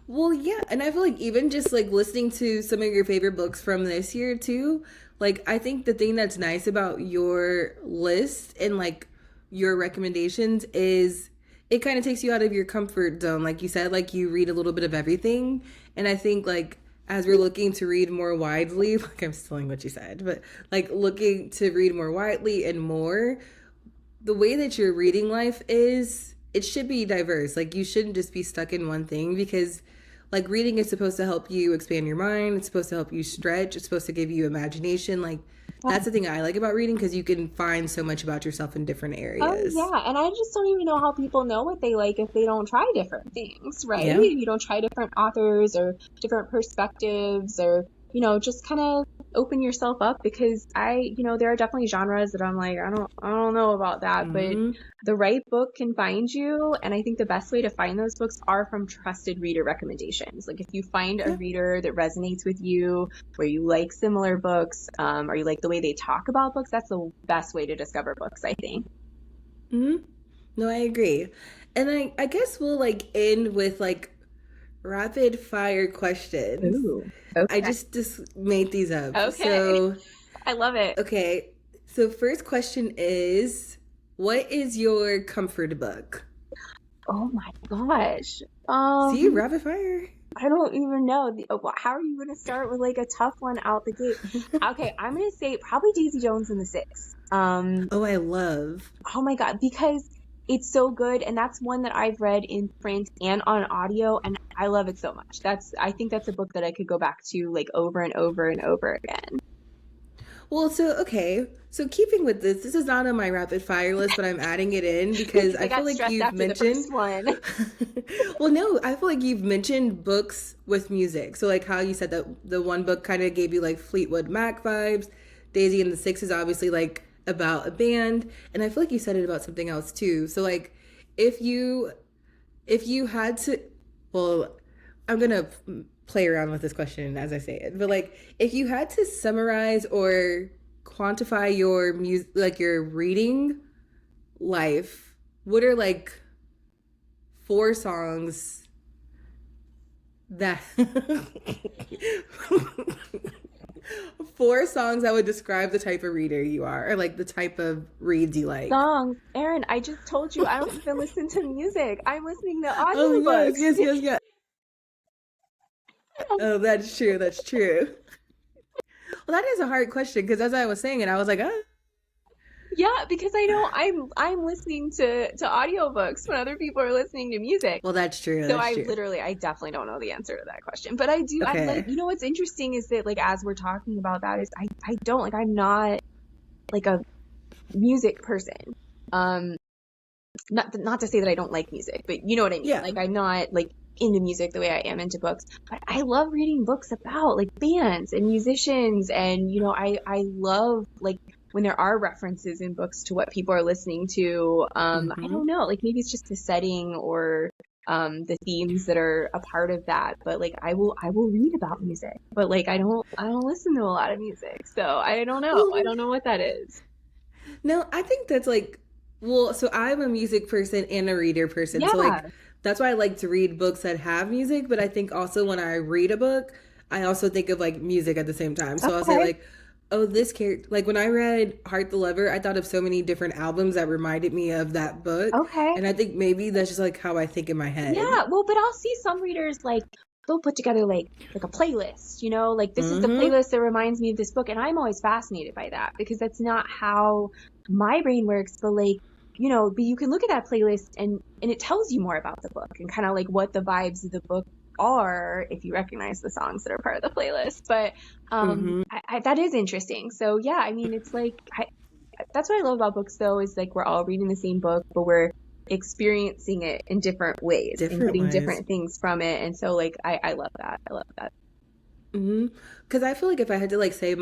Well, yeah, and I feel like even just like listening to some of your favorite books from this year too, like I think the thing that's nice about your list and like your recommendations is it kind of takes you out of your comfort zone. Like you said, like you read a little bit of everything, and I think like as we're looking to read more widely, like I'm stealing what you said, but like looking to read more widely and more, the way that your reading life is, it should be diverse. Like you shouldn't just be stuck in one thing because like reading is supposed to help you expand your mind. It's supposed to help you stretch. It's supposed to give you imagination. Like that's the thing I like about reading because you can find so much about yourself in different areas. Oh, yeah. And I just don't even know how people know what they like if they don't try different things, right? Yeah. You don't try different authors or different perspectives or, just kind of open yourself up because there are definitely genres that I'm like, I don't know about that, but the right book can find you. And I think the best way to find those books are from trusted reader recommendations. Like if you find a reader that resonates with you, where you like similar books, or you like the way they talk about books, that's the best way to discover books, I think. No, I agree. And I guess we'll like end with like rapid fire questions. Ooh, okay. I just made these up. Okay. So I love it. Okay. So first question is, what is your comfort book? Oh my gosh. See, rapid fire. I don't even know. How are you going to start with like a tough one out the gate? Okay, I'm going to say probably Daisy Jones and the Six. Oh, I love. Oh my God, because it's so good, and that's one that I've read in print and on audio, and I love it so much. I think that's a book that I could go back to like over and over and over again. Well, so keeping with this is not on my rapid fire list, but I'm adding it in because I feel like you've mentioned one. Well, no, I feel like you've mentioned books with music. So like how you said that the one book kind of gave you like Fleetwood Mac vibes. Daisy and the Six is obviously like about a band, and I feel like you said it about something else too. So like if you had to, well, I'm gonna play around with this question as I say it, but like if you had to summarize or quantify your music, like your reading life, what are like 4 songs that 4 songs that would describe the type of reader you are, or like the type of reads you like? Songs, Erin, I just told you I don't even listen to music. I'm listening to audiobooks. Oh yes. Oh, that's true. Well, that is a hard question because as I was saying it, I was like, Yeah, because I know I'm listening to audiobooks when other people are listening to music. Well, that's true. So I definitely don't know the answer to that question. But I do. Okay. I like, what's interesting is that like as we're talking about that is I don't like, I'm not like a music person. Not to say that I don't like music, but you know what I mean. Yeah. Like I'm not like into music the way I am into books, but I love reading books about like bands and musicians, and I love like when there are references in books to what people are listening to. I don't know, like maybe it's just the setting or the themes that are a part of that, but like I will read about music, but like I don't listen to a lot of music, so I don't know. I don't know what that is. No, I think that's like, well, so I'm a music person and a reader person. Yeah. So like that's why I like to read books that have music, but I think also when I read a book, I also think of like music at the same time. So I'll say like, oh, this character, like when I read Heart the Lover, I thought of so many different albums that reminded me of that book. Okay. And I think maybe that's just like how I think in my head. Yeah, well, but I'll see some readers like they'll put together like a playlist, like this is the playlist that reminds me of this book, and I'm always fascinated by that because that's not how my brain works. But like but you can look at that playlist and it tells you more about the book and kind of like what the vibes of the book are if you recognize the songs that are part of the playlist. But Mm-hmm. that is interesting. So yeah, I mean, it's like that's what I love about books though, is like we're all reading the same book, but we're experiencing it in different ways and Different getting ways. different things from it. And so like I love that. I love that. Mm-hmm. Because I feel like if I had to like say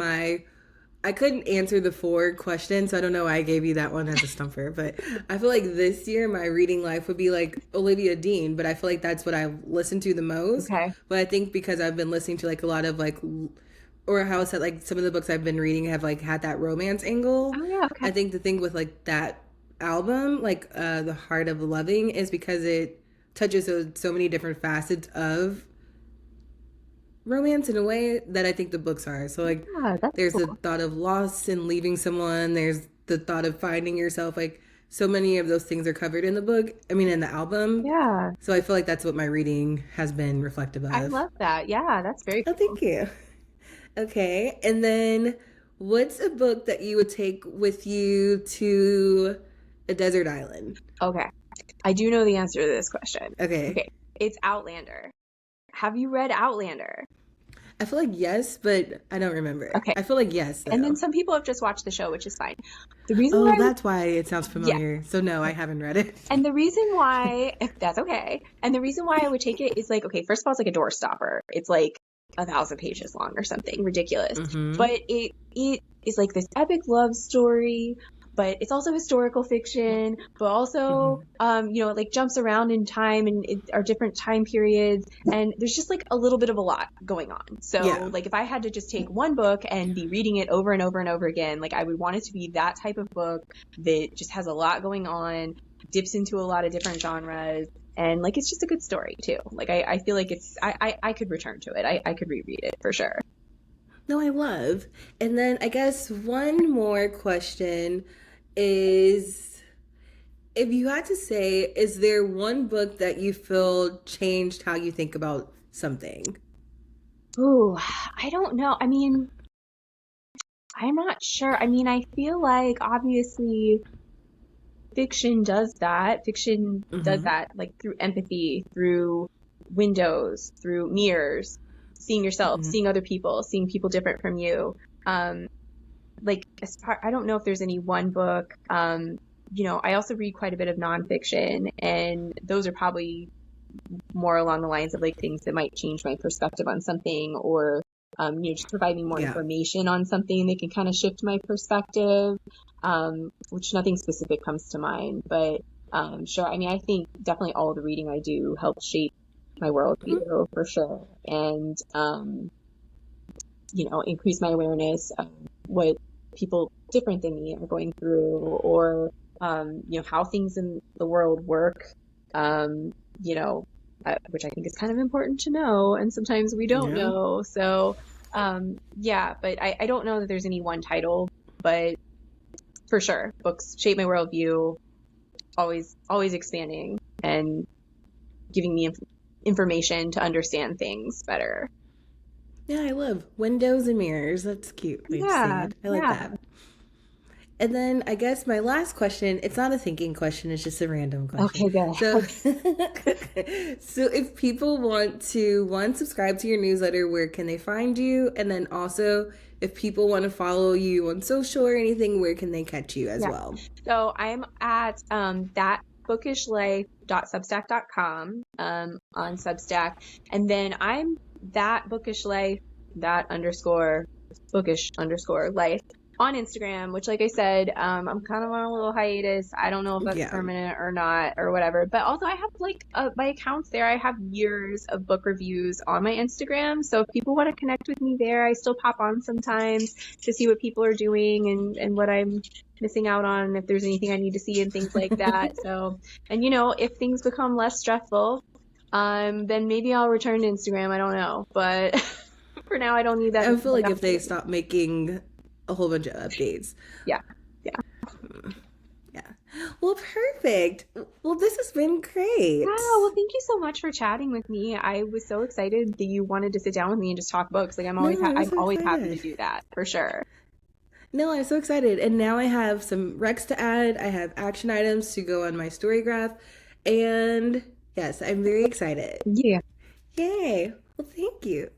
I couldn't answer the four questions, so I don't know why I gave you that one as a stumper. But I feel like this year my reading life would be like Olivia Dean, but I feel like that's what I listen to the most. Okay. But I think because I've been listening to like a lot of like, or how I said like some of the books I've been reading have like had that romance angle. Oh yeah. Okay. I think the thing with like that album, like The Heart of Loving, is because it touches so many different facets of romance in a way that I think the books are. So like Yeah, that's there's the cool. thought of loss and leaving someone, there's the thought of finding yourself, like so many of those things are covered in the book. I mean in the album. Yeah. So I feel like that's what my reading has been reflective I of. love that. Yeah, that's very Oh, cool. thank you. Okay. And then what's a book that you would take with you to a desert island? Okay. I do know the answer to this question. Okay. Okay. It's Outlander. Have you read Outlander? I feel like yes, but I don't remember. Okay. I feel like yes And then though. some people have just watched the show, which is fine. The reason why Oh, I would, that's why it sounds yeah, familiar. So no, I haven't read it. and the reason why, that's okay. And the reason why I would take it is like, okay, first of all, it's like a door stopper. It's like 1,000 pages long or something ridiculous. Mm-hmm. But it is like this epic love story, but it's also historical fiction, but also Mm-hmm. it like jumps around in time and it are different time periods, and there's just like a little bit of a lot going on. So Yeah. like if I had to just take one book and be reading it over and over and over again, like I would want it to be that type of book that just has a lot going on, dips into a lot of different genres, and like it's just a good story too. Like I feel like I could return to it. I could reread it for sure. No, I love. And then I guess one more question is, if you had to say, is there one book that you feel changed how you think about something? Ooh, I don't know. I mean, I'm not sure. I mean, I feel like obviously fiction does that. Fiction does Mm-hmm. that like through empathy, through windows, through mirrors, seeing yourself, Mm-hmm. seeing other people, seeing people different from you. Um, like I don't know if there's any one book. I also read quite a bit of nonfiction, and those are probably more along the lines of like things that might change my perspective on something, or just provide me more Yeah. information on something that can kind of shift my perspective. Which nothing specific comes to mind, but sure. I mean, I think definitely all the reading I do helps shape my worldview for sure, and increase my awareness of what people different than me are going through, or how things in the world work. Um, you know, which I think is kind of important to know, and sometimes we don't Yeah. know. So, yeah, but I don't know that there's any one title, but for sure, books shape my worldview, always expanding and giving me information to understand things better. Yeah, I love windows and mirrors. That's a cute way to say Yeah, it. I like yeah. that. And then I guess my last question, it's not a thinking question, it's just a random question. Okay, good. So so if people want to one subscribe to your newsletter, where can they find you? And then also if people want to follow you on social or anything, where can they catch you as Yeah. well? So I'm at thatbookishlife.substack.com on Substack. And then I'm that bookish life, that underscore bookish underscore life on Instagram, which like I said, I'm kind of on a little hiatus. I don't know if that's Yeah. permanent or not or whatever. But also I have like my accounts there. I have years of book reviews on my Instagram. So if people want to connect with me there, I still pop on sometimes to see what people are doing and what I'm missing out on, if there's anything I need to see and things like that. So, and if things become less stressful, then maybe I'll return to Instagram. I don't know, but for now, I don't need that. I feel like if they validation. stop making a whole bunch of updates. Yeah, yeah, Yeah. Well, perfect. Well, this has been yeah. great. Well, thank you so much for chatting with me. I was so excited that you wanted to sit down with me and just talk books. Like No, I'm I'm so always happy to excited. do that for sure. No, I'm so excited. And now I have some recs to add. I have action items to go on my story graph. And yes, I'm very excited. Yeah. Yay. Well, thank you.